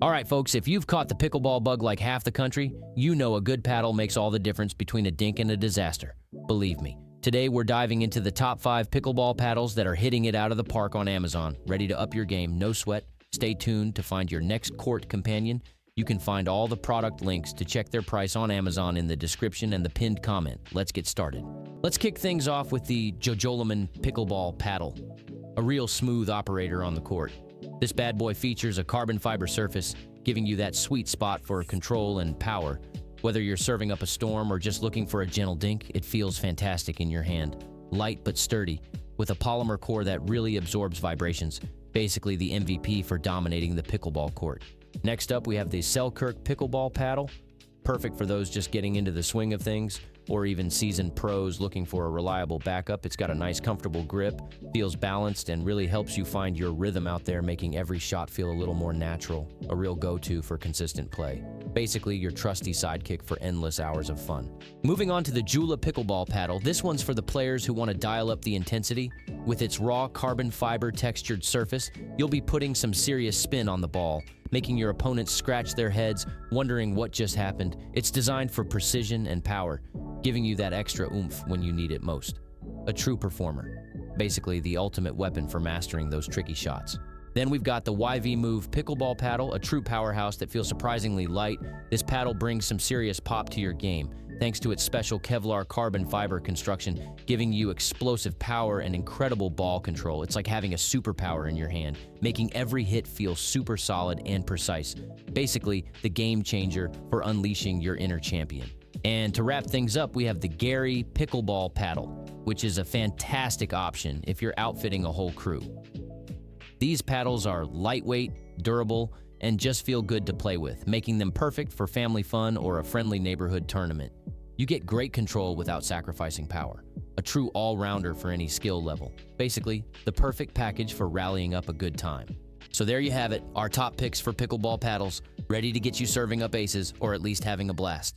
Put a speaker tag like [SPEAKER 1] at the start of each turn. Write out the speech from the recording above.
[SPEAKER 1] All right, folks, if you've caught the pickleball bug like half the country, you know a good paddle makes all the difference between a dink and a disaster. Believe me. Today, we're diving into the top 5 pickleball paddles that are hitting it out of the park on Amazon. Ready to up your game, no sweat. Stay tuned to find your next court companion. You can find all the product links to check their price on Amazon in the description and the pinned comment. Let's get started. Let's kick things off with the Jojolaman pickleball paddle, a real smooth operator on the court. This bad boy features a carbon fiber surface, giving you that sweet spot for control and power. Whether you're serving up a storm or just looking for a gentle dink, it feels fantastic in your hand. Light but sturdy, with a polymer core that really absorbs vibrations. Basically the MVP for dominating the pickleball court. Next up, we have the Selkirk pickleball paddle. Perfect for those just getting into the swing of things, or even seasoned pros looking for a reliable backup. It's got a nice, comfortable grip, feels balanced, and really helps you find your rhythm out there, making every shot feel a little more natural. A real go-to for consistent play. Basically, your trusty sidekick for endless hours of fun. Moving on to the Jula pickleball paddle. This one's for the players who want to dial up the intensity. With its raw carbon fiber textured surface, you'll be putting some serious spin on the ball, making your opponents scratch their heads, wondering what just happened. It's designed for precision and power, giving you that extra oomph when you need it most. A true performer. Basically, the ultimate weapon for mastering those tricky shots. Then we've got the YV Move pickleball paddle, a true powerhouse that feels surprisingly light. This paddle brings some serious pop to your game, thanks to its special Kevlar carbon fiber construction, giving you explosive power and incredible ball control. It's like having a superpower in your hand, making every hit feel super solid and precise. Basically, the game changer for unleashing your inner champion. And to wrap things up, we have the Gary pickleball paddle, which is a fantastic option if you're outfitting a whole crew. These paddles are lightweight, durable, and just feel good to play with, making them perfect for family fun or a friendly neighborhood tournament. You get great control without sacrificing power. A true all-rounder for any skill level. Basically, the perfect package for rallying up a good time. So there you have it, our top picks for pickleball paddles, ready to get you serving up aces or at least having a blast.